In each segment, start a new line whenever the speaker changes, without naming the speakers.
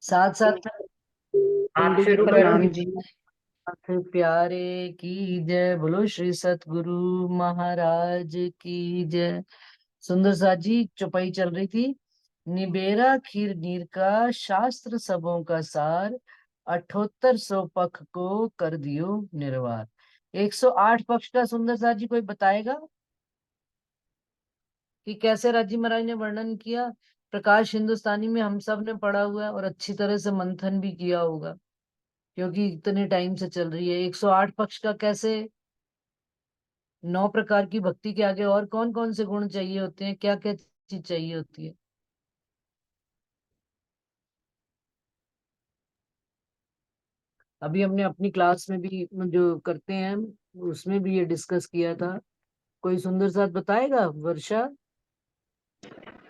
साथ साथ
आप
हिंदू की
शुरू करो।
प्रणाम जी। फिर प्यारे की जय, बोलो श्री सतगुरु महाराज की जय। सुंदर साथ जी, चौपाई चल रही थी। निबेरा खीर नीर का शास्त्र सबों का सार, 7800 पख को कर दियो निर्वार। 108 पक्ष का सुंदर साथ जी कोई बताएगा कि कैसे राजी महाराज ने वर्णन किया। प्रकाश हिंदुस्तानी में हम सब ने पढ़ा हुआ है और अच्छी तरह से मंथन भी किया होगा, क्योंकि इतने टाइम से चल रही है। 108 पक्ष का कैसे, 9 प्रकार की भक्ति के आगे और कौन कौन से गुण चाहिए होते हैं, क्या क्या चीज चाहिए होती है। अभी हमने अपनी क्लास में भी जो करते हैं उसमें भी ये डिस्कस किया था। कोई सुंदर साथ बताएगा? वर्षा।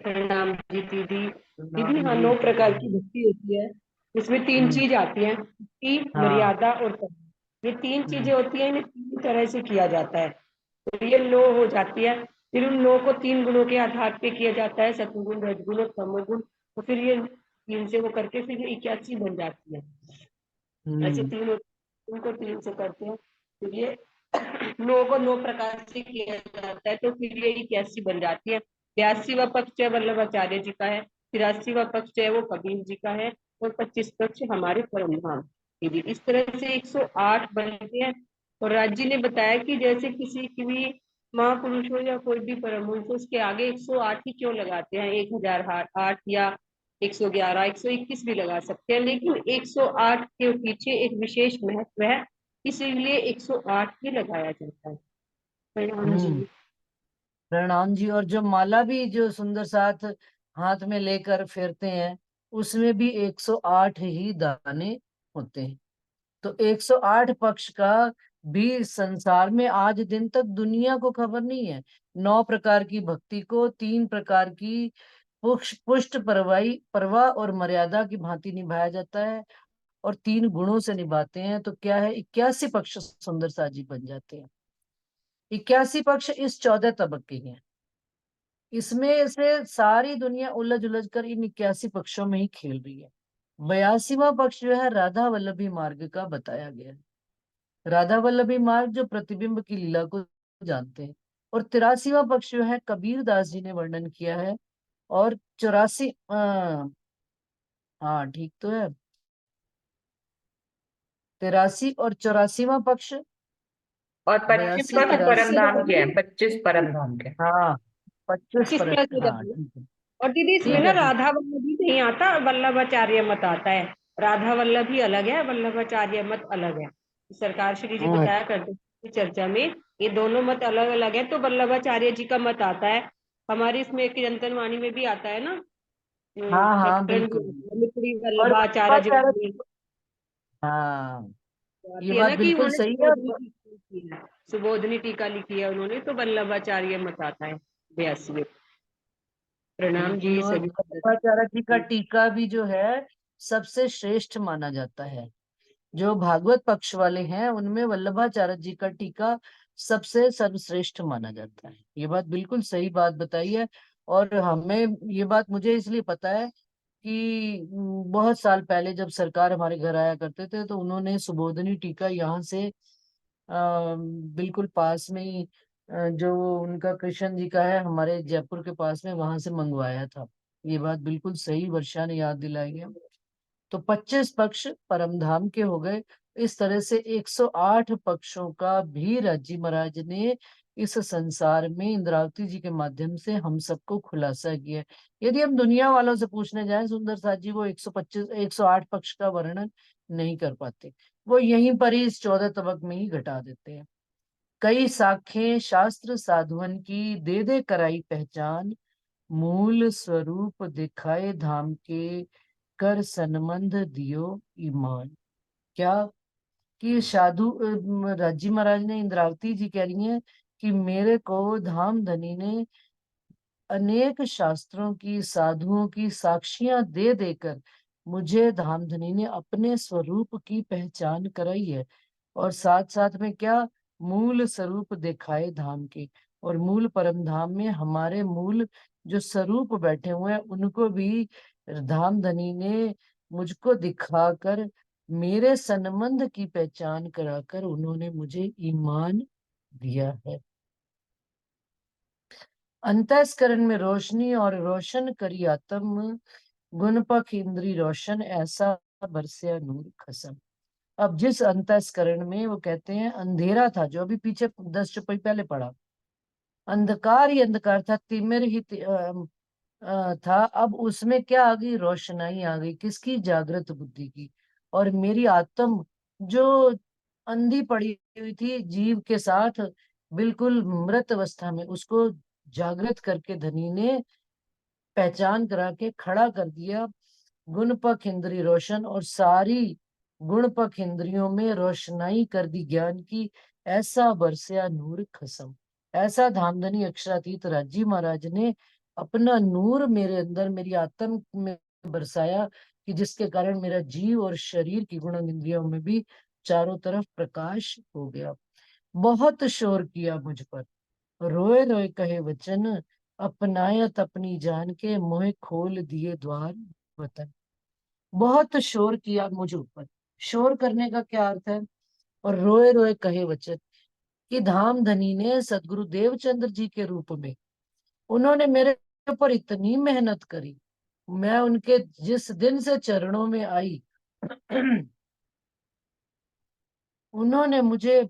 प्रणाम जी दीदी। दीदी,
नाम
हाँ,
जी
9 प्रकार
प्रणाम।
की भक्ति होती है। इसमें तीन
हम्म।
चीज आती हैं: भक्ति,
हाँ।
मर्यादा और कर्म। ये तीन
हम्म।
चीजें होती हैं, इन्हें तीन तरह से किया जाता है। तो ये 9 हो जाती है। फिर उन 9 को 3 गुणों के आधार पे किया जाता है: सतुगुण, रजगुण और तमोगुण। तो फिर ये तीन से वो करके फिर ये 81 बन जाती है। ऐसे
हम्म।
तीन उनको 3 से करते हैं। फिर ये 9 को 9 प्रकार से किया जाता है, तो फिर ये 81 बन जाती है। 82वां पक्ष है वल्लभाचार्य जी का है। 83वां पक्ष है वो कबीर जी का है। और 25 पक्ष हमारे परमधाम जी। इस तरह से 108 बनते हैं। और राज जी ने बताया कि जैसे किसी की भी महापुरुष हो या कोई भी परम पुरुष हो, उसके आगे 108 ही क्यों लगाते हैं? 1008 या 111, 121 भी लगा सकते हैं, लेकिन 108 के पीछे एक विशेष महत्व है, इसीलिए 108 ही लगाया जाता है। प्रणाम
हम्म।
जी।
प्रणाम जी। और जो माला भी जो सुंदर साथ हाथ में लेकर फेरते हैं, उसमें भी 108 ही दाने होते हैं। तो 108 पक्ष का भी संसार में आज दिन तक दुनिया को खबर नहीं है। 9 प्रकार की भक्ति को 3 प्रकार की पुष्ट परवाई परवाह और मर्यादा की भांति निभाया जाता है, और 3 गुणों से निभाते हैं, तो क्या है, 81 पक्ष सुंदर साजी बन जाते हैं। 81 पक्ष इस 14 तबक के हैं। इसमें से सारी दुनिया उलझ उलझ कर इन 81 पक्षों में ही खेल रही है। 82वां पक्ष जो है राधा वल्लभी मार्ग का बताया गया है। राधा वल्लभी मार्ग जो प्रतिबिंब की लीला को जानते हैं। और 83वां पक्ष जो है कबीर दास जी ने वर्णन किया है। और 84, हाँ ठीक तो है, 83 और 84वां पक्ष,
और 25
बयासी
पक्ष परम
83,
धाम के हैं, 25 परम धाम के।
हाँ 25
25
पर,
प्लस हो
हाँ
जाती है।
ठीक है।
और दीदी, इसमें
ठीक
ना
है ठीक।
राधा वल्लभी नहीं आता, वल्लभाचार्य मत आता है। राधा वल्लभी अलग है, वल्लभाचार्य मत अलग है। सरकार श्री जी
हाँ
बताया करते थे चर्चा में, ये दोनों मत अलग अलग है। तो वल्लभाचार्य जी का मत आता है। हमारी इसमें कीर्तन वाणी में भी आता है ना।
हाँ हाँ
प्रकरण भी
बिल्कुल
आता है,
बिल्कुल।
मित्री
और
वल्लभाचार्य जी
वल्लभाचार्य,
की
हाँ ये
आती है
बात
ना कि
बिल्कुल
उन्होंने
सही है।
सुबोधनी टीका लिखी है। सुबोधनी टीका लिखी है उन्होंने, तो वल्लभाचार्य मत आता है 82। प्रणाम जी
बिल्कुल। और
सभी।
वल्लभाचार्य जी का टीका भी जो है सबसे श्रेष्ठ माना जाता है। जो भागवत पक्ष वाले हैं उनमें वल्लभाचार्य जी का टीका सबसे सर्वश्रेष्ठ माना जाता है। ये बात बिल्कुल सही बात बताई है। और हमें ये बात मुझे इसलिए पता है कि बहुत साल पहले जब सरकार हमारे घर आया करते थे तो उन्होंने सुबोधनी टीका यहाँ से बिल्कुल पास में ही जो उनका कृष्ण जी का है हमारे जयपुर के पास में, वहां से मंगवाया था। ये बात बिल्कुल सही वर्षा ने याद दिलाई है। तो 25 पक्ष परमधाम के हो गए। इस तरह से 108 पक्षों का भी राजी महाराज ने इस संसार में इंद्रावती जी के माध्यम से हम सबको खुलासा किया है। यदि हम दुनिया वालों से पूछने जाएं सुंदर साथ जी, वो 125 108 पक्ष का वर्णन नहीं कर पाते। वो यहीं पर ही इस 14 तबक में ही घटा देते हैं। कई साखें शास्त्र साधुअन की दे दे कराई पहचान, मूल स्वरूप दिखाए धाम के कर सनमंद दियो ईमान। क्या कि साधु राजी महाराज ने, इंद्रावती जी कह रही हैं कि मेरे को धाम धनी ने अनेक शास्त्रों की साधुओं की साक्षियां दे देकर मुझे धामधनी ने अपने स्वरूप की पहचान कराई है। और साथ साथ में क्या, मूल स्वरूप दिखाए धाम के। और मूल परम धाम में हमारे मूल जो स्वरूप बैठे हुए हैं उनको भी धामधनी ने मुझको दिखाकर, मेरे संबंध की पहचान कराकर उन्होंने मुझे ईमान दिया है। अंतस्करण में रोशनी और रोशन करी आत्म, गुणपख इंद्री रोशन, ऐसा बरसिया नूर खसम। अब जिस अंतस्करण में, वो कहते हैं अंधेरा था, जो अभी पीछे 10 चुपई पहले पढ़ा, अंधकार ही अंधकार था, तिमिर ही था, अब उसमें क्या आ गई? रोशनाई आ गई। किसकी? जागृत बुद्धि की। और मेरी आत्म जो अंधी पड़ी हुई थी जीव के साथ, बिल्कुल मृत अवस्था में, उसको जागृत करके धनी ने पहचान करा के खड़ा कर दिया। गुणपख इंद्री रोशन, और सारी गुणपख इंद्रियों में रोशनाई कर दी ज्ञान की। ऐसा बरसिया नूर खसम, ऐसा धामधनी अक्षरातीत राजी महाराज ने अपना नूर मेरे अंदर, मेरी आत्म में बरसाया, कि जिसके कारण मेरा जीव और शरीर की गुण इंद्रियों में भी चारों तरफ प्रकाश हो गया। बहुत शोर किया मुझ पर, रोए रोए कहे वचन, अपनायत अपनी जान के, मोहे खोल दिए द्वार वतन। बहुत शोर किया मुझ ऊपर। शोर करने का क्या अर्थ है? और रोए रोए कहे वचन, कि धाम धनी ने सदगुरु देवचंद्र जी के रूप में, उन्होंने मेरे ऊपर इतनी मेहनत करी। मैं उनके जिस दिन से चरणों में आई उन्होंने मुझे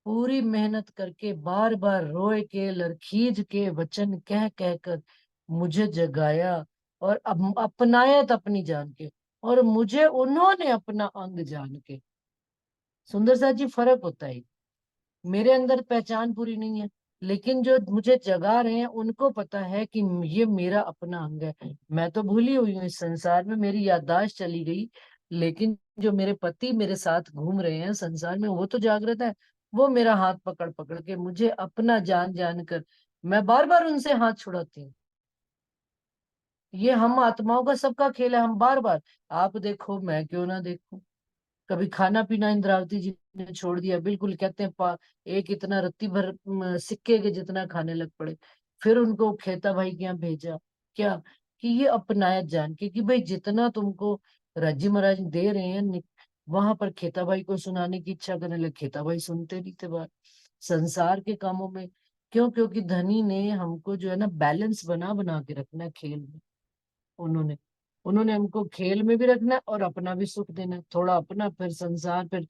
पूरी मेहनत करके, बार बार रोए के, लरखीज के वचन कह कह कर मुझे जगाया, और अब अपनायत अपनी जान के, और मुझे उन्होंने अपना अंग जान के। सुंदर सा जी, फर्क होता है। मेरे अंदर पहचान पूरी नहीं है, लेकिन जो मुझे जगा रहे हैं उनको पता है कि ये मेरा अपना अंग है। मैं तो भूली हुई हूँ इस संसार में, मेरी याददाश्त चली गई, लेकिन जो मेरे पति मेरे साथ घूम रहे हैं संसार में, वो तो जागृत है। वो मेरा हाथ पकड़ पकड़ के मुझे अपना जान जान कर, मैं बार बार उनसे हाथ छुड़ाती हूँ। ये हम आत्माओं का सबका खेल है, हम बार बार, आप देखो मैं क्यों ना देखूं। कभी खाना पीना इंद्रावती जी ने छोड़ दिया, बिल्कुल कहते हैं एक इतना रत्ती भर सिक्के के जितना खाने लग पड़े। फिर उनको खेता भाई के यहाँ भेजा, क्या? कि ये अपनायत जान के, कि भाई जितना तुमको राजी महाराज दे रहे हैं, वहां पर खेता भाई को सुनाने की इच्छा करने लगे। खेता भाई सुनते नहीं थे बात संसार के कामों में। क्यों? क्योंकि धनी ने हमको जो है ना, बैलेंस बना बना के रखना है खेल में। उन्होंने उन्होंने हमको खेल में भी रखना है और अपना भी सुख देना है, थोड़ा अपना फिर संसार, फिर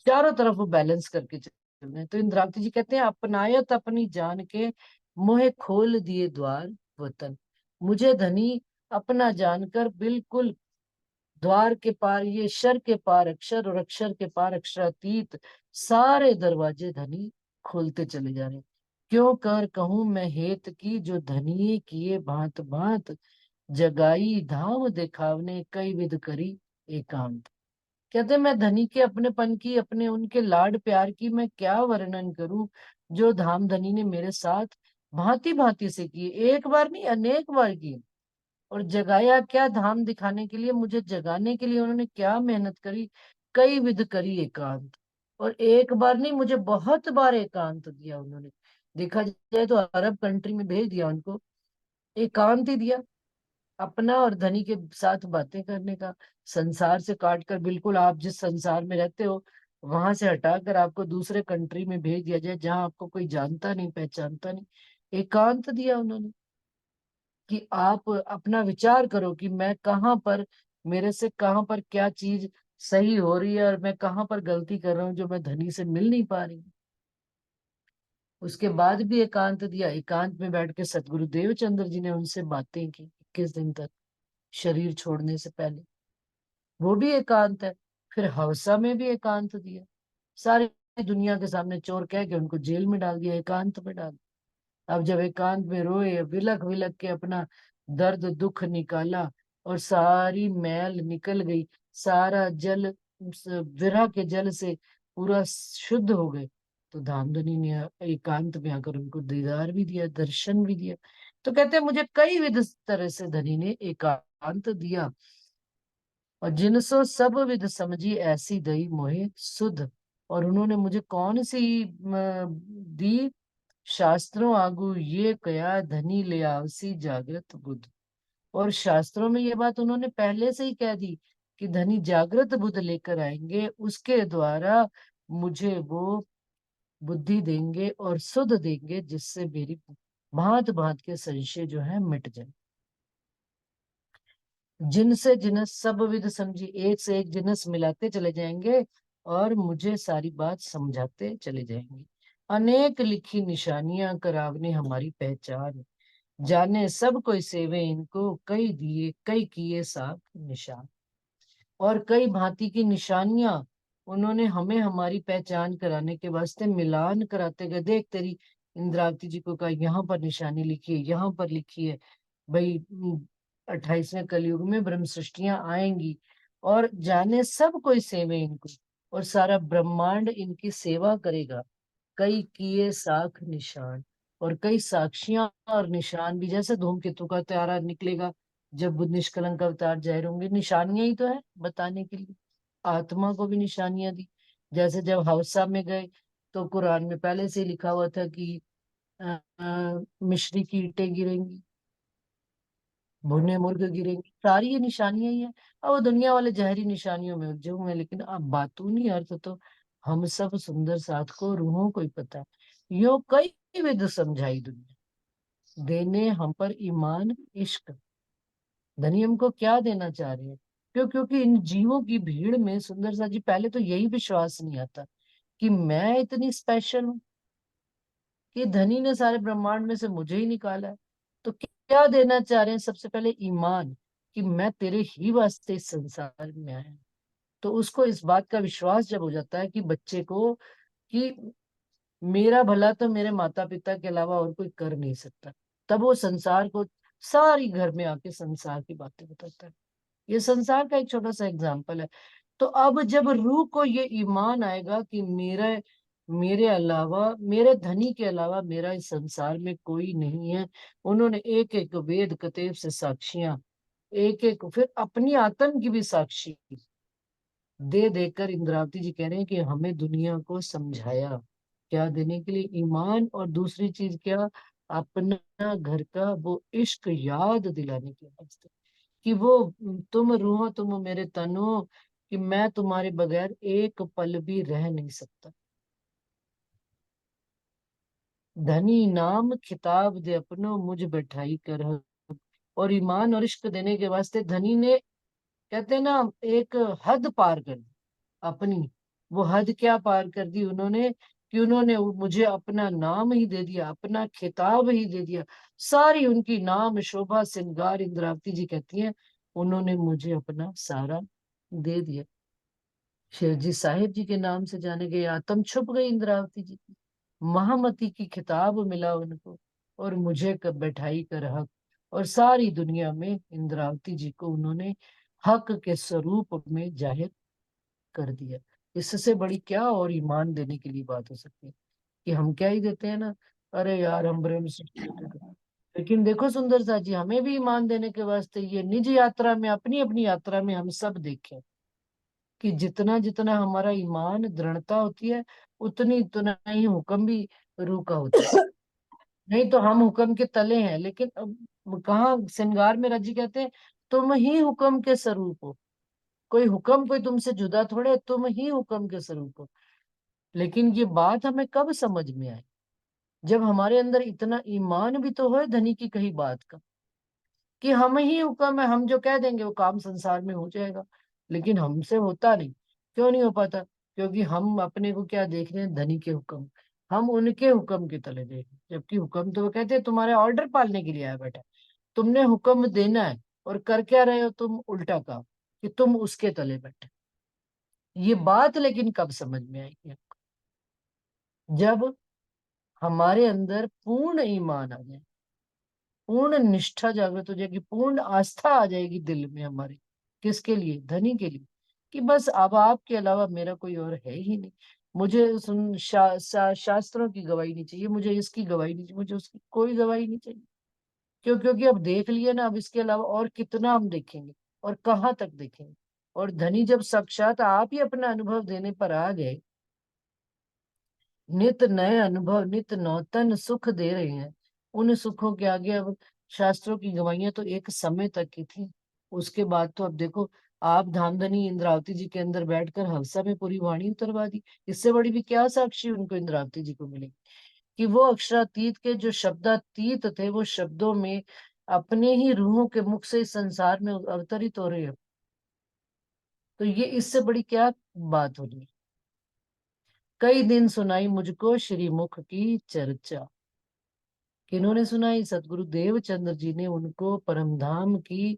चारों तरफ वो बैलेंस करके चलना है। तो इंद्रावती जी कहते हैं, अपनायत अपनी जान के, मोहे खोल दिए द्वार वतन। मुझे धनी अपना जानकर, बिल्कुल द्वार के पार, ये शर के पार अक्षर और अक्षर के पार अक्षरातीत, सारे दरवाजे धनी खोलते चले जा रहे हैं। क्यों कर कहूं मैं हेत की, जो धनिये किए भांत भांत, जगाई धाम दिखावने, कई विध करी एकांत। कहते मैं धनी के अपनेपन की, अपने उनके लाड प्यार की मैं क्या वर्णन करूं, जो धाम धनी ने मेरे साथ भांति भांति से किए, एक बार नहीं अनेक बार किए। और जगाया क्या? धाम दिखाने के लिए, मुझे जगाने के लिए उन्होंने क्या मेहनत करी। कई विध करी एकांत, और एक बार नहीं, मुझे बहुत बार एकांत दिया उन्होंने। देखा जाए तो अरब कंट्री में भेज दिया उनको, एकांत ही दिया, अपना और धनी के साथ बातें करने का। संसार से काट कर, बिल्कुल आप जिस संसार में रहते हो वहां से हटाकर आपको दूसरे कंट्री में भेज दिया जाए, जहां आपको कोई जानता नहीं पहचानता नहीं। एकांत दिया उन्होंने, कि आप अपना विचार करो कि मैं कहाँ पर, मेरे से कहाँ पर क्या चीज सही हो रही है, और मैं कहाँ पर गलती कर रहा हूँ जो मैं धनी से मिल नहीं पा रही हूँ। उसके बाद भी एकांत दिया। एकांत में बैठ के सतगुरु देवचंद्र जी ने उनसे बातें की 21 दिन तक, शरीर छोड़ने से पहले। वो भी एकांत है। फिर हवसा में भी एकांत दिया, सारी दुनिया के सामने चोर कह के उनको जेल में डाल दिया, एकांत में डाल दिया। अब जब एकांत में रोए, विलख विलख के अपना दर्द दुख निकाला, और सारी मैल निकल गई, सारा जल उस विरह के जल से पूरा शुद्ध हो गए, तो धामधनी ने एकांत में आकर उनको दीदार भी दिया, दर्शन भी दिया। तो कहते हैं मुझे कई विध तरह से धनी ने एकांत दिया, और जिनसो सब विध समझी, ऐसी दई मोहे सुध। और उन्होंने मुझे कौन सी दी? शास्त्रों आगू ये कया, धनी ले आवसी जागृत बुध। और शास्त्रों में ये बात उन्होंने पहले से ही कह दी कि धनी जागृत बुद्ध लेकर आएंगे, उसके द्वारा मुझे वो बुद्धि देंगे और सुध देंगे, जिससे मेरी भांत भांत के संशय जो है मिट जाए। जिनसे जिनस सब विध समझी, एक से एक जिनस मिलाते चले जाएंगे और मुझे सारी बात समझाते चले जाएंगे। अनेक लिखी निशानियां करावने हमारी पहचान, जाने सब कोई सेवे इनको, कई दिए कई किए साख निशान। और कई भांति की निशानियां उन्होंने हमें हमारी पहचान कराने के वास्ते मिलान कराते गए। देख तेरी इंद्रावती जी को कहा यहाँ पर निशानी लिखी है, यहाँ पर लिखी है भाई 28वें कलयुग में ब्रह्म सृष्टियां आएंगी और जाने सब कोई सेवे इनको, और सारा ब्रह्मांड इनकी सेवा करेगा। कई किए साख निशान, और कई साक्षियां और निशान भी, जैसे धूमकेतु का तारा निकलेगा जब बुद्ध निष्कलंक अवतार जाहिर होंगे, निशानियां ही तो है बताने के लिए। आत्मा को भी निशानियां दी, जैसे जब हौसा में गए तो कुरान में पहले से ही लिखा हुआ था कि मिश्री की ईंटें गिरेंगी, भुने मुर्ग गिरेंगे, सारी ये निशानियां ही है। अब वो दुनिया वाले जहरी निशानियों में उलझे हुए हैं, लेकिन अब बातूनी अर्थ तो हम सब सुंदर साथ को रूहों को ही पता है। यो कई विध समझाई दुनिया, देने हम पर ईमान इश्क। धनी हमको क्या देना चाह रहे हैं? क्योंकि इन जीवों की भीड़ में सुंदर सा जी पहले तो यही विश्वास नहीं आता कि मैं इतनी स्पेशल हूँ, कि धनी ने सारे ब्रह्मांड में से मुझे ही निकाला है। तो क्या देना चाह रहे हैं? सबसे पहले ईमान, कि मैं तेरे ही वास्ते इस संसार में आया हूं। तो उसको इस बात का विश्वास जब हो जाता है कि बच्चे को, कि मेरा भला तो मेरे माता पिता के अलावा और कोई कर नहीं सकता, तब वो संसार को, सारी घर में आके संसार की बातें बताता है। ये संसार का एक छोटा सा एग्जाम्पल है। तो अब जब रूह को ये ईमान आएगा कि मेरे मेरे अलावा, मेरे धनी के अलावा मेरा इस संसार में कोई नहीं है। उन्होंने एक एक वेद कतेब से साक्षियां, एक एक फिर अपनी आत्म की भी साक्षी दे देकर इंद्रावती जी कह रहे हैं कि हमें दुनिया को समझाया। क्या देने के लिए? ईमान, और दूसरी चीज क्या? अपना घर का वो इश्क याद दिलाने के वास्ते, कि वो तुम रूह हो, तुम मेरे तन हो, कि मैं तुम्हारे बगैर एक पल भी रह नहीं सकता। धनी नाम खिताब दे अपनो, मुझ बैठाई कर। और ईमान और इश्क देने के वास्ते धनी ने, कहते हैं ना, एक हद पार कर दी अपनी। वो हद क्या पार कर दी उन्होंने? कि उन्होंने मुझे अपना नाम ही दे दिया, अपना खिताब ही दे दिया। सारी उनकी नाम शोभा श्रृंगार, इंद्रावती जी कहती हैं, उन्होंने मुझे अपना सारा दे दिया। शेर जी साहिब जी के नाम से जाने गए, आत्म छुप गई इंद्रावती जी की। महामती की खिताब मिला उनको, और मुझे कब बैठाई कर हक। और सारी दुनिया में इंद्रावती जी को उन्होंने हक के स्वरूप में जाहिर कर दिया। इससे बड़ी क्या और ईमान देने के लिए बात हो सकती है? कि हम क्या ही देते हैं ना, अरे यार हम ब्रह्म सृष्टि के। लेकिन देखो सुंदर सा जी, हमें भी ईमान देने के वास्ते ये निज यात्रा में, अपनी अपनी यात्रा में हम सब देखें कि जितना जितना हमारा ईमान दृढ़ता होती है, उतनी उतना ही हुक्म भी रूका होता है। नहीं तो हम हुक्म के तले हैं। लेकिन अब कहाँ श्रृंगार में रजी कहते हैं, तुम ही हुक्म के स्वरूप हो। कोई हुक्म कोई तुमसे जुदा थोड़े है, तुम ही हुक्म के स्वरूप हो। लेकिन ये बात हमें कब समझ में आए? जब हमारे अंदर इतना ईमान भी तो हो धनी की कही बात का, कि हम ही हुक्म है, हम जो कह देंगे वो काम संसार में हो जाएगा। लेकिन हमसे होता नहीं। क्यों नहीं हो पाता? क्योंकि हम अपने को क्या देख रहे हैं? धनी के हुक्म। हम उनके हुक्म के तले देख रहे हैं। जबकि हुक्म तो वो कहते हैं तुम्हारे ऑर्डर पालने के लिए आया बेटा, तुमने हुक्म देना है। और कर क्या रहे हो तुम? उल्टा काम, कि तुम उसके तले बैठे। ये बात लेकिन कब समझ में आएगी? जब हमारे अंदर पूर्ण ईमान आ जाए, पूर्ण निष्ठा जागृत हो जाएगी, पूर्ण आस्था आ जाएगी दिल में हमारे। किसके लिए? धनी के लिए। कि बस अब आपके अलावा मेरा कोई और है ही नहीं। मुझे शास्त्रों की गवाही नहीं चाहिए, मुझे इसकी गवाही नहीं चाहिए, मुझे उसकी कोई गवाही नहीं चाहिए। क्योंकि अब देख लिया ना, अब इसके अलावा और कितना हम देखेंगे, और कहाँ तक देखेंगे? और धनी जब साक्षात आप ही अपना अनुभव देने पर आ गए, नित नए अनुभव, नित नौतन सुख दे रहे हैं, उन सुखों के आगे अब शास्त्रों की गवाहियां तो एक समय तक की थी, उसके बाद तो अब देखो, आप धामधनी इंद्रावती जी के अंदर बैठकर हवसा में पूरी वाणी उतरवा दी। इससे बड़ी भी क्या साक्षी उनको इंद्रावती जी को मिलेगी कि वो अक्षरातीत के जो शब्दातीत थे, वो शब्दों में अपने ही रूहों के मुख से इस संसार में अवतरित हो रहे हैं। तो ये इससे बड़ी क्या बात हो रही है। कई दिन सुनाई मुझको श्रीमुख की चर्चा। किन्होंने सुनाई? सतगुरु देवचंद्र जी ने उनको परमधाम की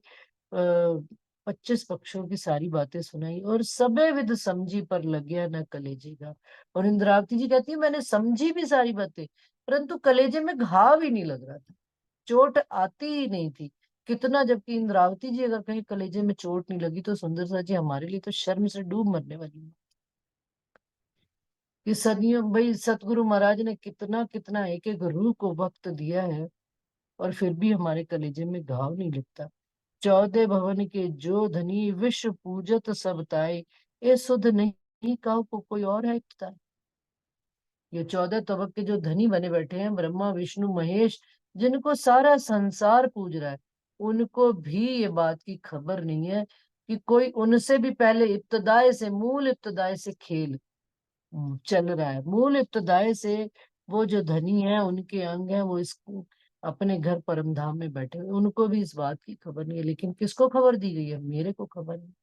25 पक्षों की सारी बातें सुनाई, और सबे विद समझी पर लग्या न कलेजे का। और इंद्रावती जी कहती है मैंने समझी भी सारी बातें, परंतु कलेजे में घाव ही नहीं लग रहा था, चोट आती ही नहीं थी। कितना, जबकि इंद्रावती जी अगर कहीं कलेजे में चोट नहीं लगी तो सुंदर सा जी हमारे लिए तो शर्म से डूब मरने वाली है। कि सदियों भाई सतगुरु महाराज ने कितना कितना एक एक रूह को वक्त दिया है, और फिर भी हमारे कलेजे में घाव नहीं लगता। 14 भवन के जो धनी विश्व पूजत सब ताए, ये सुध नहीं कहो को कोई और है बताए। ये 14 तबक के जो धनी बने बैठे हैं, ब्रह्मा विष्णु महेश, जिनको सारा संसार पूज रहा है, उनको भी ये बात की खबर नहीं है कि कोई उनसे भी पहले इब्तदाए से, मूल इब्तदाए से खेल चल रहा है। मूल इब्तदाए से वो जो धनी है, उनके अंग है, वो इस अपने घर परमधाम में बैठे हुए, उनको भी इस बात की खबर नहीं है। लेकिन किसको खबर दी गई है? मेरे को खबर नहीं।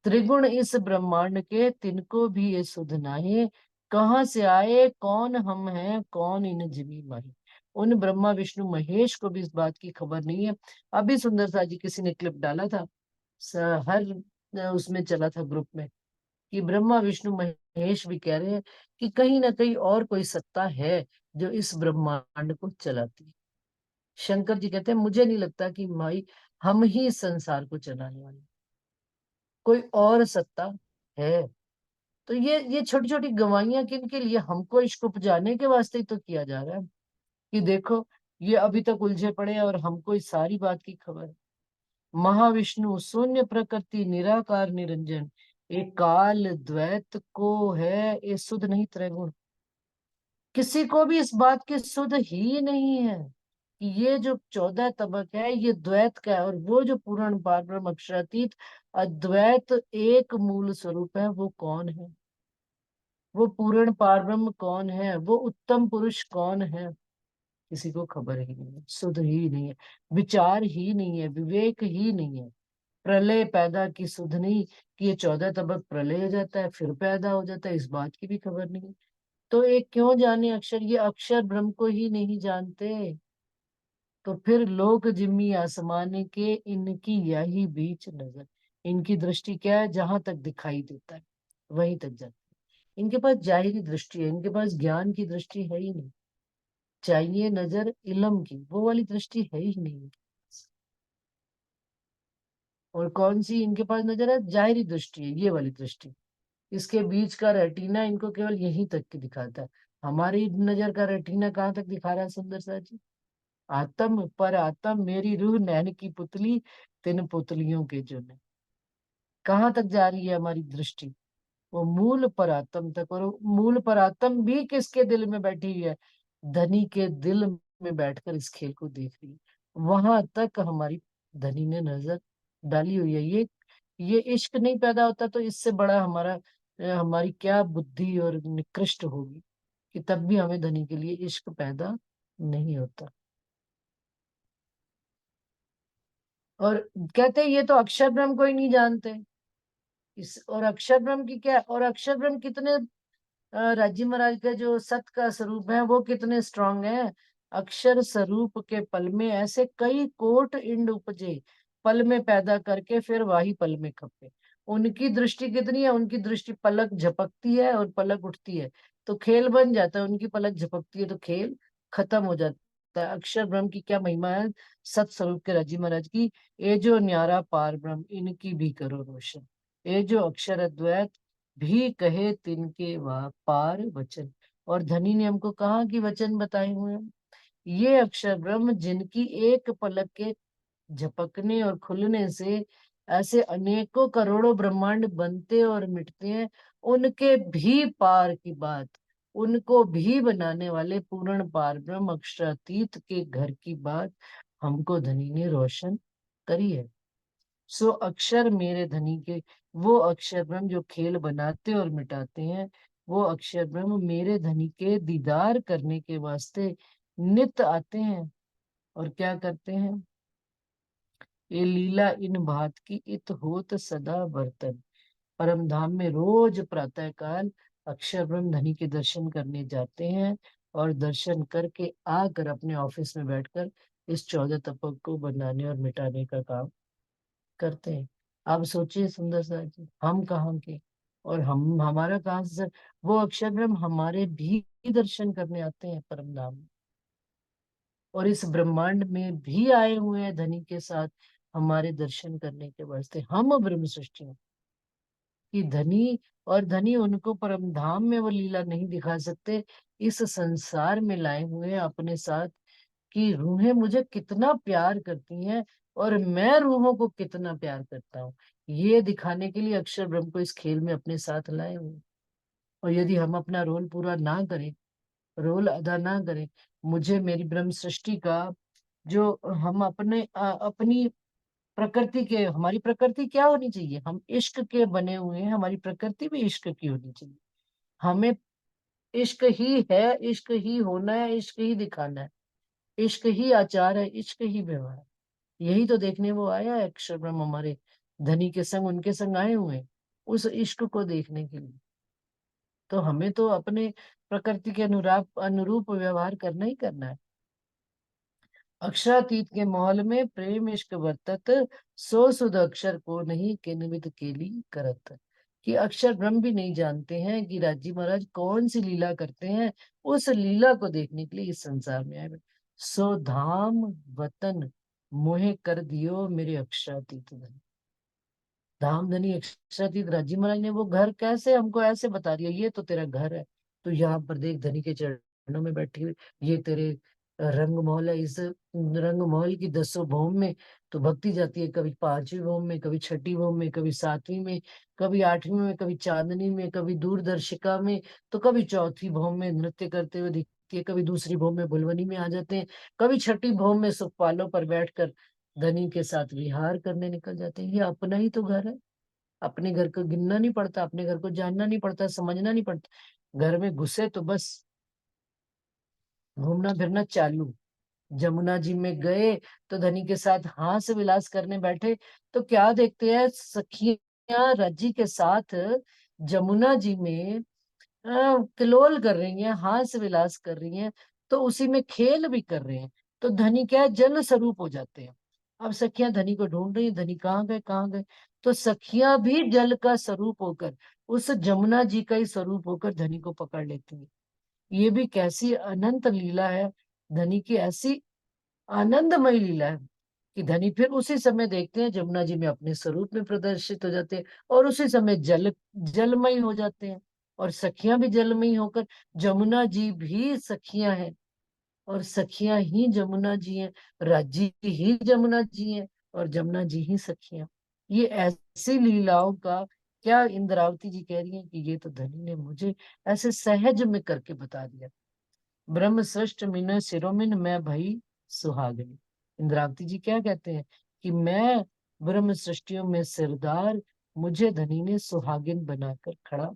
त्रिगुण इस ब्रह्मांड के तिनको भी ये सुध नाहि, कहाँ से आए कौन हम हैं कौन इन जिमी माही। उन ब्रह्मा विष्णु महेश को भी इस बात की खबर नहीं है। अभी सुंदर सा जी किसी ने क्लिप डाला था, हर उसमें चला था ग्रुप में, कि ब्रह्मा विष्णु महेश भी कह रहे हैं कि कहीं ना कहीं और कोई सत्ता है जो इस ब्रह्मांड को चलाती है। शंकर जी कहते हैं मुझे नहीं लगता कि भाई हम ही इस संसार को चलाने वाले, कोई और सत्ता है। तो ये छोटी छोटी गवाहियां किन के लिए? हमको इश्क उपजाने के वास्ते ही तो किया जा रहा है कि देखो ये अभी तक उलझे पड़े हैं और हमको इस सारी बात की खबर है। महाविष्णु शून्य प्रकृति निराकार निरंजन, एक काल द्वैत को है ये सुध नहीं त्रैगुण। किसी को भी इस बात की सुध ही नहीं है कि ये जो 14 तबक है ये द्वैत का है, और वो जो पूर्ण पार ब्रह्म अक्षरातीत अद्वैत एक मूल स्वरूप है, वो कौन है? वो पूर्ण पार ब्रह्म कौन है? वो उत्तम पुरुष कौन है? किसी को खबर ही नहीं है, सुध ही नहीं है, विचार ही नहीं है, विवेक ही नहीं है। प्रलय पैदा की सुध नहीं, कि ये 14 तबक प्रलय हो जाता है फिर पैदा हो जाता है, इस बात की भी खबर नहीं। तो एक क्यों जाने अक्षर, ये अक्षर ब्रह्म को ही नहीं जानते। तो फिर लोक जिम्मी आसमाने के इनकी यही बीच नजर। इनकी दृष्टि क्या है? जहां तक दिखाई देता है वहीं तक जाती है। इनके पास जाहिरी दृष्टि है, इनके पास ज्ञान की दृष्टि है ही नहीं। चाहिए नजर इलम की, वो वाली दृष्टि है ही नहीं। और कौन सी इनके पास नजर है? जाहिरी दृष्टि है, ये वाली दृष्टि। इसके बीच का रेटिना इनको केवल यहीं तक की दिखाता है। हमारी नजर का रेटिना कहाँ तक दिखा रहा है सुंदर सा जी? आत्म पर आत्म मेरी रूह नैन की पुतली, तीन पुतलियों के जो ने। कहाँ तक जा रही है हमारी दृष्टि? वो मूल पर आत्म तक। और वो मूल पर आत्म भी किसके दिल में बैठी हुई है? धनी के दिल में बैठकर इस खेल को देख रही है। वहां तक हमारी धनी ने नजर डाली हुई है। ये इश्क नहीं पैदा होता तो इससे बड़ा हमारी क्या बुद्धि और निकृष्ट होगी कि तब भी हमें धनी के लिए इश्क पैदा नहीं होता। और कहते हैं ये तो अक्षर ब्रह्म को ही नहीं जानते। इस और अक्षर ब्रह्म की क्या, और अक्षर ब्रह्म कितने राजी महाराज का जो सत का स्वरूप है वो कितने स्ट्रांग है। अक्षर स्वरूप के पल में ऐसे कई कोट इंड उपजे, पल में पैदा करके फिर वही पल में खपे। उनकी दृष्टि कितनी है? उनकी दृष्टि पलक झपकती है और पलक उठती है तो खेल बन जाता है, उनकी पलक झपकती है तो खेल खत्म हो जाता है। अक्षर ब्रह्म की क्या महिमा है, सत स्वरूप के राजी महाराज की। ये जो न्यारा पार ब्रह्म इनकी भी करो रोशन, ये जो अक्षर अद्वैत भी कहे तिनके पार वचन। और धनी ने हमको कहा कि वचन बताए हुए हैं। ये अक्षर ब्रह्म जिनकी एक पलक के झपकने और खुलने से ऐसे अनेकों करोड़ों ब्रह्मांड बनते और मिटते हैं, उनके भी पार की बात, उनको भी बनाने वाले पूर्ण पार ब्रह्म अक्षरातीत के घर की बात हमको धनी ने रोशन करी है। सो अक्षर मेरे धनी के, वो अक्षर ब्रह्म जो खेल बनाते और मिटाते हैं, वो अक्षर ब्रह्म मेरे धनी के दीदार करने के वास्ते नित आते हैं। और क्या करते हैं? ये लीला इन भात की इत होत सदा बर्तन। परम धाम में रोज प्रातः काल अक्षर ब्रह्म धनी के दर्शन करने जाते हैं, और दर्शन करके आकर अपने ऑफिस में बैठकर इस 14 तपक को बनाने और मिटाने का काम करते हैं। आप सोचिए सुंदर सा जी, हम कहाँ के और हम हमारा कहाँ से वो अक्षर ब्रह्म हमारे भी दर्शन करने आते हैं परम धाम में। और इस ब्रह्मांड में भी आए हुए हैं धनी के साथ हमारे दर्शन करने के वास्ते। हम ब्रह्म सृष्टि में कि धनी, और धनी उनको परम धाम में वो लीला नहीं दिखा सकते, इस संसार में लाए हुए हैं अपने साथ कि रूहें मुझे कितना प्यार करती हैं और मैं रूहों को कितना प्यार करता हूँ। ये दिखाने के लिए अक्षर ब्रह्म को इस खेल में अपने साथ लाए हुए हैं। और यदि हम अपना रोल पूरा ना करें, रोल अदा ना करें, मुझे मेरी ब्रह्म सृष्टि का जो हम अपनी प्रकृति के, हमारी प्रकृति क्या होनी चाहिए? हम इश्क के बने हुए हैं, हमारी प्रकृति भी इश्क की होनी चाहिए। हमें इश्क ही है, इश्क ही होना है, इश्क ही दिखाना है, इश्क ही आचार है, इश्क ही व्यवहार है। यही तो देखने वो आया है अक्षर ब्रह्म हमारे धनी के संग, उनके संग आए हुए हैं उस इश्क को देखने के लिए। तो हमें तो अपने प्रकृति के अनुरूप अनुरूप व्यवहार करना ही करना है। अक्षरातीत के महल में प्रेम इश्क बरतत, सो सुध अक्षर को नहीं किन्वित केली करत। कि अक्षर ब्रह्म भी नहीं जानते हैं कि राजी महाराज कौन सी लीला करते हैं। उस लीला को देखने के लिए इस संसार में आए हुए। सो धाम वतन मोहे कर दियो मेरे अक्षरातीत धन। धामधनी अक्षरातीत राजी महाराज ने वो घर कैसे हमको ऐसे बता दिया, ये तो तेरा घर है, तो यहाँ पर देख धनी के चरणों में बैठी हुई, ये तेरे रंग महल है। इस रंग महल की 10 भौम में तो भक्ति जाती है, कभी 5वीं भौम में, कभी 6ठी भौम में, कभी 7वीं में, कभी 8वीं में, कभी चांदनी में, कभी दूरदर्शिका में, तो कभी 4थी भौम में नृत्य करते हुए दिखती है, कभी दूसरी भौम में बुलवनी में आ जाते हैं, कभी 6ठी भौम में सुखपालों पर बैठकर धनी के साथ विहार करने निकल जाते हैं। ये अपना ही तो घर है। अपने घर को गिनना नहीं पड़ता, अपने घर को जानना नहीं पड़ता, समझना नहीं पड़ता, घर में घुसे तो बस घूमना फिरना चालू। जमुना जी में गए तो धनी के साथ हास विलास करने बैठे, तो क्या देखते हैं? सखियां रज्जी के साथ जमुना जी में किलोल कर रही हैं, हास विलास कर रही हैं, तो उसी में खेल भी कर रहे हैं। तो धनी क्या है? जल स्वरूप हो जाते हैं। अब सखियां धनी को ढूंढ रही हैं, धनी कहाँ गए कहाँ गए? तो सखियां भी जल का स्वरूप होकर, उस जमुना जी का ही स्वरूप होकर धनी को पकड़ लेती हैं। ये भी कैसी अनंत लीला है, धनी की ऐसी आनंदमय लीला है कि धनी फिर उसी समय देखते हैं जमुना जी में अपने स्वरूप में प्रदर्शित हो जाते हैं, और उसी समय जलमय हो जाते हैं। और सखियां भी जलमयी होकर, जमुना जी भी सखियां हैं, और सखियां ही जमुना जी हैं, राज्य ही जमुना जी हैं, और जमुना जी ही सखियां। ये ऐसी लीलाओं का क्या इंद्रावती जी कह रही हैं कि ये तो धनी ने मुझे ऐसे सहज में करके बता दिया। ब्रह्म सृष्ट मिन सिरोमिन मैं भई सुहागिनी। इंद्रावती जी क्या कहते हैं कि मैं ब्रह्म सृष्टियों में सिरदार, मुझे धनी ने सुहागिन बनाकर खड़ा,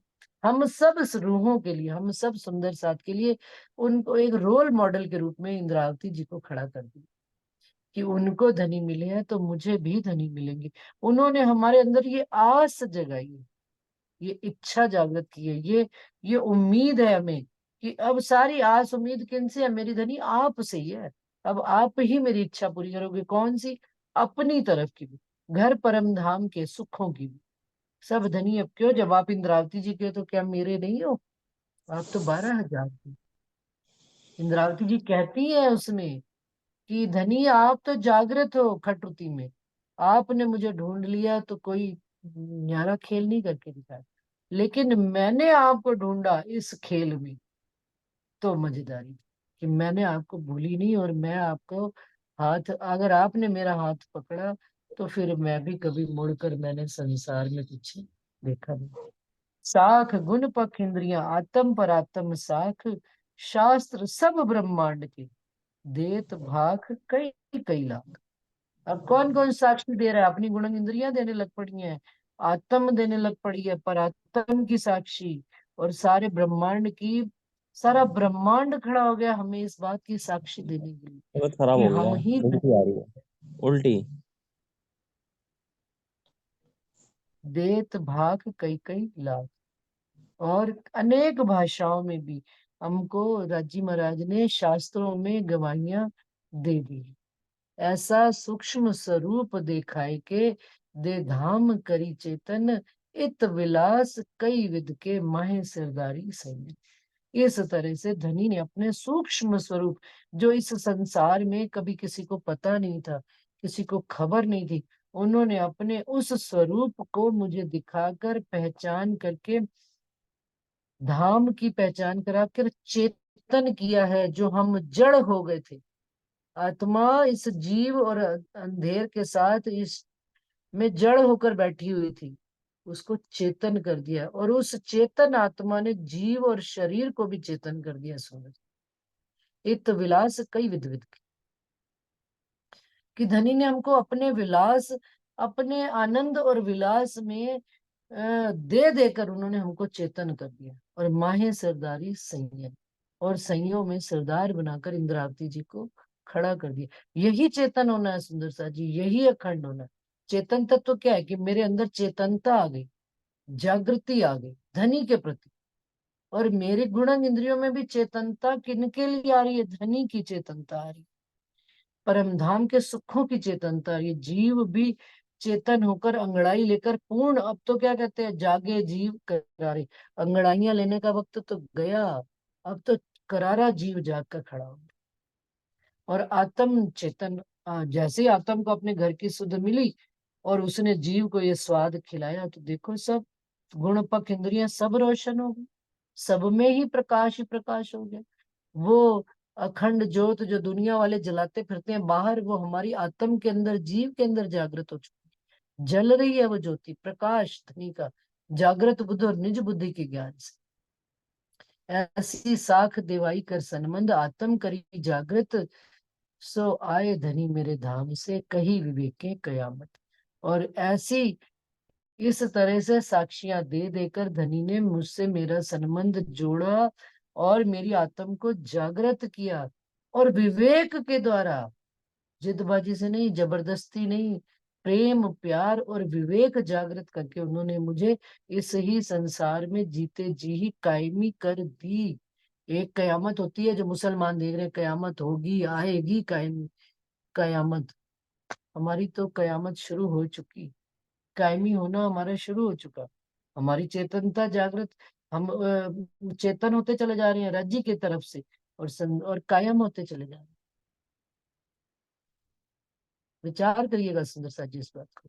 हम सब रूहों के लिए, हम सब सुंदर साथ के लिए उनको एक रोल मॉडल के रूप में इंद्रावती जी को खड़ा कर दिया कि उनको धनी मिले हैं तो मुझे भी धनी मिलेंगे। उन्होंने हमारे अंदर ये आस जगाई है, ये इच्छा जागृत की है, ये उम्मीद है हमें कि अब सारी आस उम्मीद किनसे है? मेरी धनी आप से ही है। अब आप ही मेरी इच्छा पूरी करोगे। कौन सी? अपनी तरफ की भी, घर परम धाम के सुखों की भी। सब धनी अब क्यों? जब आप इंद्रावती जी के हो, तो क्या मेरे नहीं हो? आप तो 12,000 की। इंद्रावती जी कहती है उसमें कि धनी आप तो जागृत हो खटुती में, आपने मुझे ढूंढ लिया तो कोई न्यारा खेल नहीं करके दिखाया, लेकिन मैंने आपको ढूंढा इस खेल में तो मजेदारी कि मैंने आपको भूली नहीं, और मैं आपको हाथ, अगर आपने मेरा हाथ पकड़ा तो फिर मैं भी कभी मुड़कर मैंने संसार में पीछे देखा नहीं। साख गुण पख इंद्रियां आत्म पर आत्म साख, शास्त्र सब ब्रह्मांड के देत भाख कई कई लाख। अब कौन कौन साक्षी दे रहा है? अपनी गुण इंद्रियां देने लग पड़ी हैं, आत्म देने लग पड़ी है, पर आत्म की साक्षी, और सारे ब्रह्मांड की, सारा ब्रह्मांड खड़ा हो गया हमें इस बात की साक्षी देने के लिए
तबीयत खराब
कि
हो गया,
हम ही
उल्टी आ रही है, उल्टी।
देत भाग कई कई लाख। और अनेक भाषाओं में भी हमको राजी महाराज ने शास्त्रों में गवाहियां दे दी। ऐसा सूक्ष्म स्वरूप दिखाए के, दे धाम करी चेतन, इत विलास कई विद के माहे सिरदारी सही। इस तरह से धनी ने अपने सूक्ष्म स्वरूप, जो इस संसार में कभी किसी को पता नहीं था, किसी को खबर नहीं थी, उन्होंने अपने उस स्वरूप को मुझे दिखाकर, पहचान करके, धाम की पहचान कराकर चेतन किया है। जो हम जड़ हो गए थे, आत्मा इस जीव और अंधेर के साथ इस में जड़ होकर बैठी हुई थी, उसको चेतन कर दिया, और उस चेतन आत्मा ने जीव और शरीर को भी चेतन कर दिया। सूरज इत विलास कई विध विध कि धनी ने हमको अपने विलास, अपने आनंद और विलास में दे देकर उन्होंने हमको चेतन कर दिया, और माहे सरदारी संयम, और संयम में सरदार बनाकर इंद्रावती जी को खड़ा कर दिया। यही चेतन होना है सुंदर सा जी, यही अखंड होना है। चेतन तत्व क्या है? कि मेरे अंदर चेतनता आ गई, जागृति आ गई धनी के प्रति। और मेरे गुण इंद्रियों में भी चेतनता किनके लिए आ रही है? धनी की चेतनता आ रही है, परम धाम के सुखों की चेतनता। ये जीव भी चेतन होकर अंगड़ाई लेकर पूर्ण, अब तो क्या कहते हैं, जागे जीव करारे। अंगड़ाइयां लेने का वक्त तो गया, अब तो करारा जीव जाग कर खड़ा हो गया। और आत्म चेतन, जैसे ही आत्म को अपने घर की सुध मिली और उसने जीव को ये स्वाद खिलाया, तो देखो सब गुण पख इंद्रियां सब रोशन हो गई, सब में ही प्रकाश हो गया। वो अखंड ज्योत जो दुनिया वाले जलाते फिरते हैं बाहर, वो हमारी आत्म के अंदर, जीव के अंदर जागृत हो चुकी है, जल रही है वो ज्योति, प्रकाश धनी का, जागृत बुद्ध और निज बुद्धि के ज्ञान से। ऐसी साख देवाई कर संबंध, आत्म करी जागृत, सो आए धनी मेरे धाम से, कही विवेके कयामत। और ऐसी इस तरह से साक्षियां दे देकर धनी ने मुझसे मेरा संबंध जोड़ा, और मेरी आत्म को जागृत किया, और विवेक के द्वारा, जिदबाजी से नहीं, जबरदस्ती नहीं, प्रेम प्यार और विवेक जागृत करके उन्होंने मुझे इस ही संसार में जीते जी ही कायमी कर दी। एक कयामत होती है जो मुसलमान देख रहे हैं, कयामत होगी, आएगी कायमी कयामत। हमारी तो कयामत शुरू हो चुकी, कायमी होना हमारा शुरू हो चुका। हमारी चेतनता जागृत, हम चेतन होते चले जा रहे हैं राज्य की तरफ से, और कायम होते चले जा रहे हैं। विचार करिएगा सुंदर सा जी इस बात को।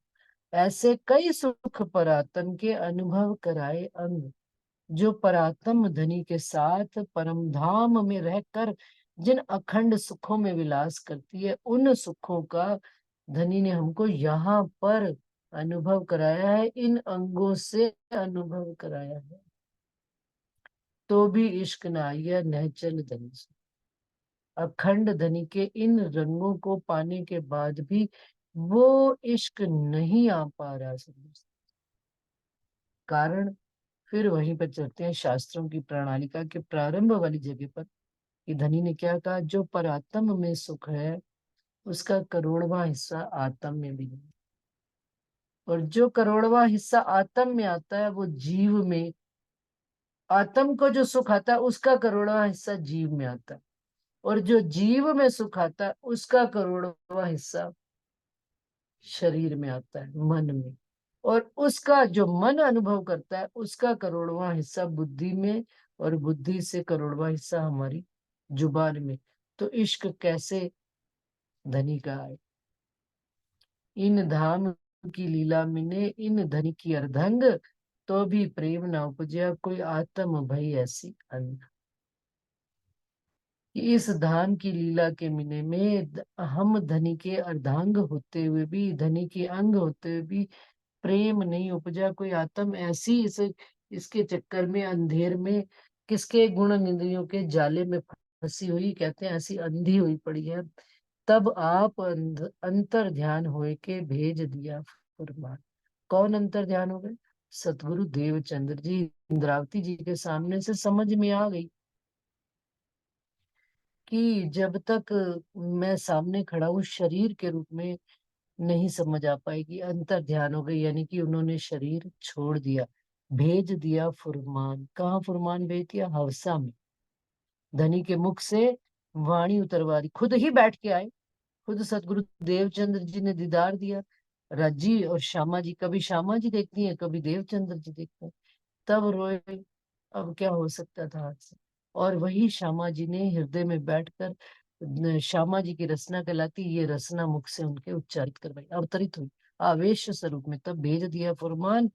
ऐसे कई सुख परात्म के अनुभव कराए अंग, जो परात्म धनी के साथ परम धाम में रहकर जिन अखंड सुखों में विलास करती है, उन सुखों का धनी ने हमको यहाँ पर अनुभव कराया है, इन अंगों से अनुभव कराया है। तो भी इश्क न आया नहचल धनी से। अखंड धनी के इन रंगों को पाने के बाद भी वो इश्क नहीं आ पा रहा समझ। कारण फिर वहीं पर चलते हैं शास्त्रों की प्रणालिका के प्रारंभ वाली जगह पर, कि धनी ने क्या कहा? जो परात्म में सुख है उसका करोड़वां हिस्सा आत्म में भी है, और जो करोड़वां हिस्सा आत्म में आता है वो जीव में, आत्म को जो सुख आता है उसका करोड़वां हिस्सा जीव में आता है, और जो जीव में सुख आता है उसका करोड़वां हिस्सा शरीर में आता है, मन में। और उसका जो मन अनुभव करता है उसका करोड़वां हिस्सा बुद्धि में, और बुद्धि से करोड़वां हिस्सा हमारी जुबान में। तो इश्क कैसे धनी का है? इन धाम की लीला मिने इन धनी की अर्धंग, तो भी प्रेम न उपजया कोई आत्म भई ऐसी अंग। इस धाम की लीला के मिने में हम धनी के अर्धांग होते हुए भी, धनी के अंग होते हुए भी प्रेम नहीं उपजा कोई आत्म ऐसी, इसके चक्कर में अंधेर में किसके गुण इंद्रियों के जाले में हंसी हुई, कहते हैं हंसी अंधी हुई पड़ी है। तब आप अंतर ध्यान होए के भेज दिया फुरमान। कौन अंतर ध्यान हो गए? सतगुरु देवचंद्र जी। इंद्रावती जी के सामने से समझ में आ गई कि जब तक मैं सामने खड़ा हूँ शरीर के रूप में नहीं समझ आ पाएगी। अंतर ध्यान हो गई, यानी कि उन्होंने शरीर छोड़ दिया, भेज दिया फुरमान। कहाँ फुरमान भेज दिया? हवसा में। धनी के मुख से वाणी उतरवा दी, खुद ही बैठ के आए। खुद सतगुरु देवचंद्र जी ने दीदार दिया। राजी और श्यामा जी, कभी श्यामा जी देखती हैं, कभी देवचंद्र जी देखते हैं, तब रोए। अब क्या हो सकता था हाथ से? और वही श्यामा जी ने हृदय में बैठकर श्यामा जी की रसना कहलाती ये रसना मुख से उनके उच्चारित करवाई, अवतरित हुई आवेश स्वरूप में। तब भेज दिया फुरमान,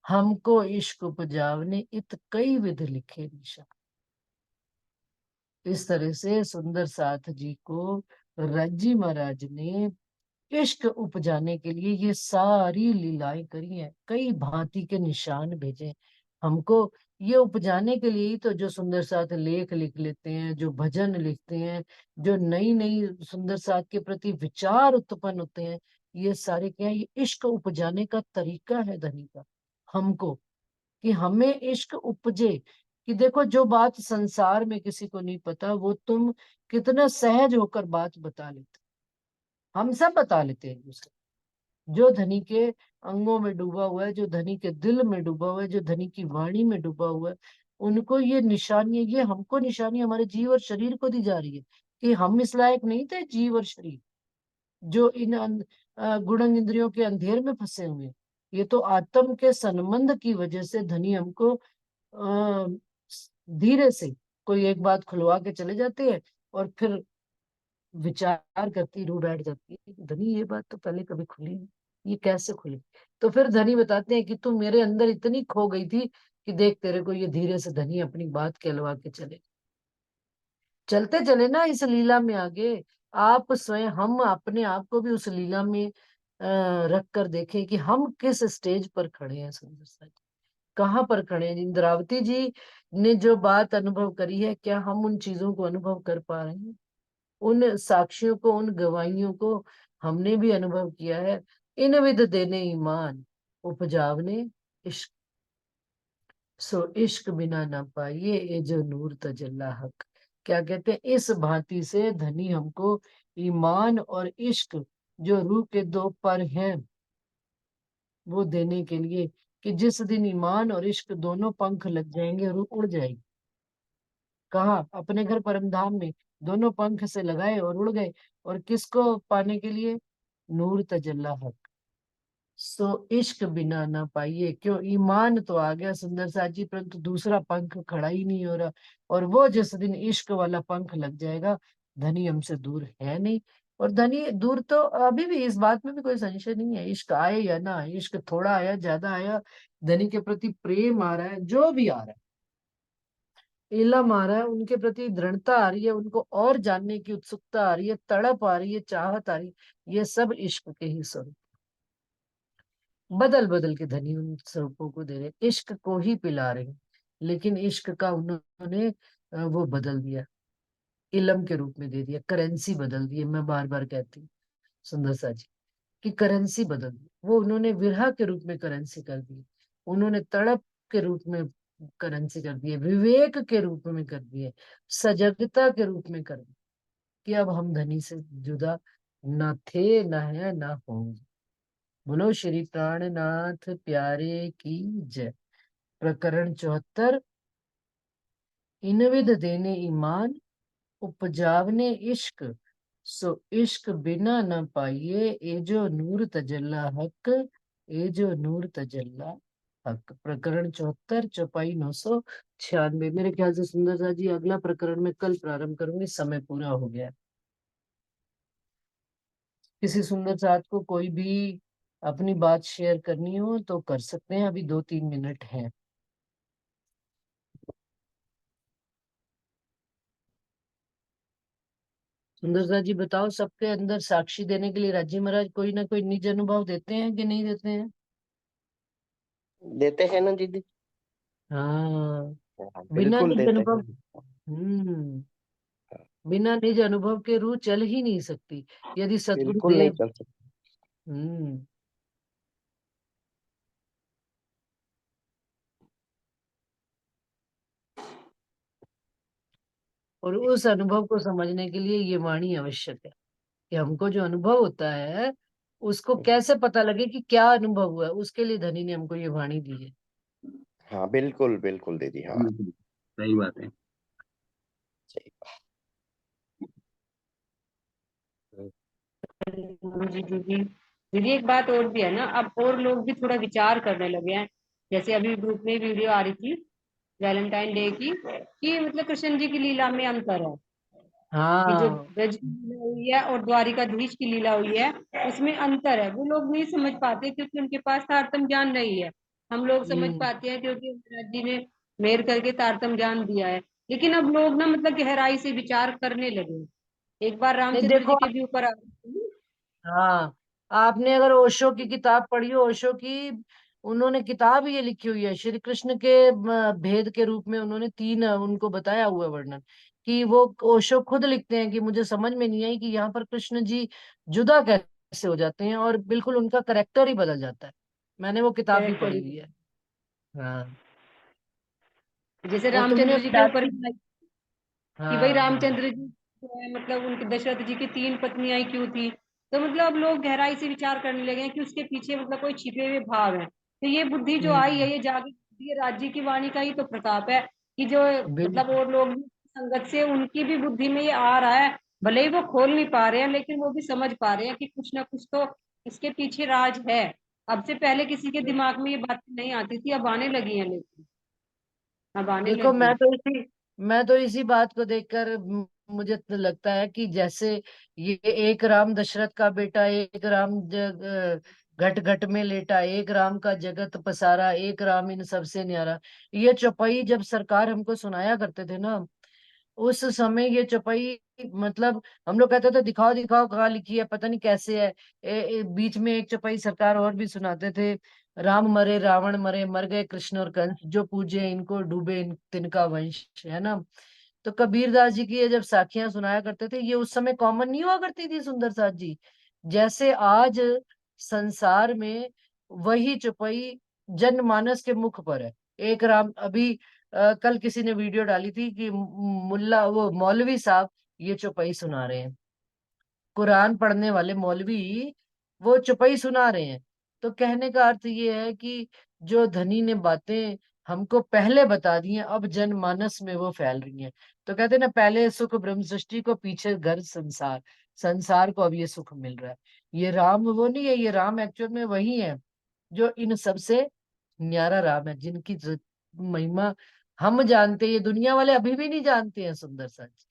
हमको इश्क उपजावने इत कई विध लिखे निशा। इस तरह से सुंदर साथ जी को रज्जी महाराज ने इश्क उपजाने के लिए ये सारी लीलाएं करी हैं, कई भांति के निशान भेजे हमको। ये उपजाने के लिए ही तो जो सुंदर साथ लेख लिख लेते हैं, जो भजन लिखते हैं, जो नई नई सुंदर साथ के प्रति विचार उत्पन्न होते हैं, ये सारे क्या है? ये इश्क उपजाने का तरीका है धनी का हमको, कि हमें इश्क उपजे। कि देखो जो बात संसार में किसी को नहीं पता वो तुम कितना सहज होकर बात बता लेते। हम सब बता लेते हैं एक दूसरे। जो धनी के अंगों में डूबा हुआ है, जो धनी के दिल में डूबा हुआ है, जो धनी की वाणी में डूबा हुआ है, उनको ये निशानी, ये हमको निशानी हमारे जीव और शरीर को दी जा रही है कि हम इस लायक नहीं थे, जीव और शरीर जो इन गुण इंद्रियों के अंधेर में फंसे हुए हैं। ये तो आत्म के संबंध की वजह से धनी हमको धीरे से कोई एक बात खुलवा के चले जाते हैं और फिर विचार करती रू बैठ जाती है, धनी ये बात तो पहले कभी खुली नहीं, ये कैसे खुली? तो फिर धनी बताते हैं कि तू मेरे अंदर इतनी खो गई थी कि देख तेरे को ये धीरे से धनी अपनी बात कहलवा के चले। चलते चले ना इस लीला में आगे। आप स्वयं, हम अपने आप को भी उस लीला में रख कर देखें कि हम किस स्टेज पर खड़े हैं। सुंदर सा कहाँ पर खड़े हैं? इंद्रावती जी ने जो बात अनुभव करी है, क्या हम उन चीजों को अनुभव कर पा रहे हैं? उन साक्षियों को, उन गवाहियों को हमने भी अनुभव किया है। इन विध देने ईमान, उपजावने इश्क, सो इश्क बिना ना पाइए ये जो नूर तजल्ला हक। क्या कहते हैं? इस भांति से धनी हमको ईमान और इश्क, जो रूह के दो पर हैं, वो देने के लिए, कि जिस दिन ईमान और इश्क दोनों पंख लग जाएंगे रूह उड़ जाएगी। कहा? अपने घर परमधाम में दोनों पंख से लगाए और उड़ गए। और किसको पाने के लिए? नूर तजल्ला हक। सो इश्क बिना ना पाइए। क्यों? ईमान तो आ गया सुंदर सा जी, परंतु दूसरा पंख खड़ा ही नहीं हो रहा। और वो जिस दिन इश्क वाला पंख लग जाएगा, धनी हमसे दूर है नहीं। और धनी दूर तो अभी भी, इस बात में भी कोई संशय नहीं है। इश्क आए या ना आए, इश्क थोड़ा आया ज्यादा आया, धनी के प्रति प्रेम आ रहा है, जो भी आ रहा है, इलम आ रहा है, उनके प्रति दृढ़ता आ रही है, उनको और जानने की उत्सुकता आ रही है, तड़प आ रही है, चाहत आ रही है, ये सब इश्क के ही स्वरूप। बदल बदल के धनी उन स्वरूपों को दे रहे, इश्क को ही पिला रहे हैं। लेकिन इश्क का उन्होंने वो बदल दिया, इलम के रूप में दे दिया, करेंसी बदल दी है। मैं बार बार कहती हूँ सुंदर सा जी की करेंसी बदल दी। वो उन्होंने विरह के रूप में करेंसी कर दी, उन्होंने तड़प के रूप में करेंसी कर दी है, विवेक के रूप में कर दी है, सजगता के रूप में कर दी, कि अब हम धनी से जुदा ना थे, ना है, ना होंगे। बोलो श्री प्राणनाथ प्यारे की जय। प्रकरण 74। इन विध देने ईमान, उपजावने इश्क, सो इश्क बिना न पाइए ए जो नूर तजल्ला हक, ए जो नूर तजल्ला हक। प्रकरण 74, चौपाई 996। मेरे ख्याल से सुंदर सा जी अगला प्रकरण में कल प्रारंभ करूंगी, समय पूरा हो गया। किसी सुंदर साथ को कोई भी अपनी बात शेयर करनी हो तो कर सकते हैं, अभी 2-3 मिनट है। सुंदर सा जी बताओ, सबके अंदर साक्षी देने के लिए राजी महाराज कोई ना कोई निज अनुभव देते हैं कि नहीं देते हैं?
देते हैं ना दीदी।
हाँ,
हाँ,
बिना
बिल्कुल
निज
देते
अनुभव।
हैं।
हम्म बिना निज अनुभव के रूह चल ही नहीं सकती। यदि सतगुरु
बिल्कुल नहीं
देव।
चल सकता।
हम्म। और उस अनुभव को समझने के लिए ये वाणी आवश्यक है, कि हमको जो अनुभव होता है उसको कैसे पता लगे कि क्या अनुभव हुआ है, उसके लिए धनी ने हमको ये वाणी दी है।
हाँ बिल्कुल बिल्कुल दीदी, हाँ
बिल्कुल सही बात है।
सही।
जी दीदी, दीदी एक बात और भी है ना, अब और लोग भी थोड़ा विचार करने लगे हैं। जैसे अभी ग्रुप में वीडियो आ रही थी वैलेंटाइन डे की, कि मतलब कृष्ण जी की लीला में अंतर है, कि जो
हाँ।
ब्रज की लीला हुई है और द्वारिकाधीश की लीला हुई है उसमें अंतर है। वो लोग नहीं समझ पाते क्योंकि उनके पास तारतम्य ज्ञान नहीं है। हम लोग समझ
हम्म।
पाते हैं क्योंकि महाराज जी ने मेहर करके तारतम्य ज्ञान दिया है। लेकिन अब लोग ना मतलब गहराई से विचार करने लगे। एक बार
नहीं
रामचंद्र
देखो
जी के भी ऊपर आ रही थी।
हाँ, आपने अगर ओशो की किताब पढ़ी हो, ओशो की, उन्होंने किताब ये लिखी हुई है श्री कृष्ण के भेद के रूप में, उन्होंने तीन उनको बताया हुआ है वर्णन, कि वो ओशो खुद लिखते हैं कि मुझे समझ में नहीं आई कि यहाँ पर कृष्ण जी जुदा कैसे हो जाते हैं और बिल्कुल उनका करेक्टर ही बदल जाता है। मैंने वो किताब भी
कैरेक्टर
पढ़ी हुई है। हाँ।
जैसे
वो तुमने
रामचंद्र जी के ऊपर
डाली।
कि भाई
हाँ हाँ।
रामचंद्र जी जो है मतलब उनके दशरथ जी की तीन पत्नियां क्यों थी। तो मतलब अब लोग गहराई से विचार करने लगे हैं कि उसके पीछे मतलब कोई छिपे हुए भाव है। तो ये बुद्धि जो आई है,
हम्म।
ये जागृत बुद्धि है, राज्य की वाणी का ही तो प्रताप है कि जो मतलब
बिल्कुल।
और लोग भी संगत से उनकी भी बुद्धि में ये आ रहा है। भले ही वो खोल नहीं पा रहे हैं लेकिन वो भी समझ पा रहे हैं कि कुछ ना कुछ तो इसके पीछे राज है। अब से पहले किसी के दिमाग में ये बातें नहीं आती थी, अब आने लगी है, लेकिन अब आने
देखो
लगी है।
मैं तो इसी बात को देखकर मुझे तो लगता है कि जैसे ये एक राम दशरथ का बेटा, एक राम घट घट में लेटा, एक राम का जगत पसारा, एक राम इन सबसे न्यारा, ये चौपाई जब सरकार हमको सुनाया करते थे ना, उस समय ये चौपाई, मतलब हम लोग कहते थे दिखाओ दिखाओ कहाँ लिखी है, पता नहीं कैसे है। बीच में एक चौपाई सरकार और भी सुनाते थे, राम मरे रावण मरे, मर गए कृष्ण और कंस, जो पूजे इनको डूबे तिनका वंश, है ना। तो कबीरदास जी की ये जब साखियां सुनाया करते थे, ये उस समय कॉमन नहीं हुआ करती थी सुंदर साथ जी, जैसे आज संसार में वही चौपाई जनमानस के मुख पर है। एक राम अभी कल किसी ने वीडियो डाली थी कि मुल्ला वो मौलवी साहब ये चौपाई सुना रहे हैं, कुरान पढ़ने वाले मौलवी वो चौपाई सुना रहे हैं। तो कहने का अर्थ ये है कि जो धनी ने बातें हमको पहले बता दी हैं, अब जनमानस में वो फैल रही हैं। तो कहते हैं ना, पहले सुख ब्रह्म सृष्टि को, पीछे घर संसार, संसार को अब ये सुख मिल रहा है। ये राम वो नहीं है, ये राम एक्चुअल में वही है जो इन सबसे न्यारा राम है, जिनकी महिमा हम जानते हैं, ये दुनिया वाले अभी भी नहीं जानते हैं सुंदर सच।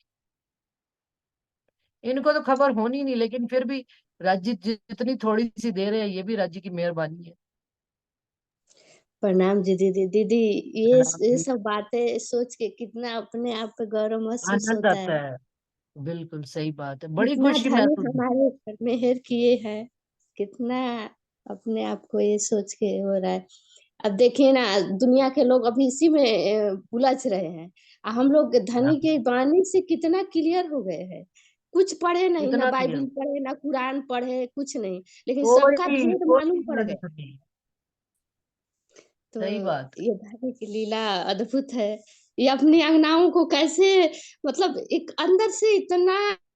इनको तो खबर होनी नहीं, लेकिन फिर भी राज्य जितनी थोड़ी सी दे रहे हैं, ये भी राज्य की मेहरबानी है।
प्रणाम जी दीदी। दीदी,
प्रणाम
ये
जी।
सब बातें सोच के कितना अपने आप पे गौरव महसूस
आनंद
होता
आता
है।
है। बिल्कुल सही बात है, बड़ी
कितना
खुशी
धनी
महसूस होती
हमारे ऊपर मेहर किए हैं, कितना अपने आप को ये सोच के हो रहा है। अब देखिए ना, दुनिया के लोग अभी इसी में उलझ रहे हैं। हम लोग
है।
धनी
हाँ,
के वाणी से कितना क्लियर हो गए हैं। कुछ पढ़े नहीं, ना
इतना क्लियर।
बाइबल पढ़े, ना कुरान पढ़े, कुछ नहीं, लेकिन सबका
कोई
भेद
कोई
मालूम पड़
ग्रंथ
गया।
नहीं।
तो
सही बात।
ये धनी की लीला अद्भुत है। ये अपनी अंगनाओं को कैसे, मतलब एक अंदर से इतना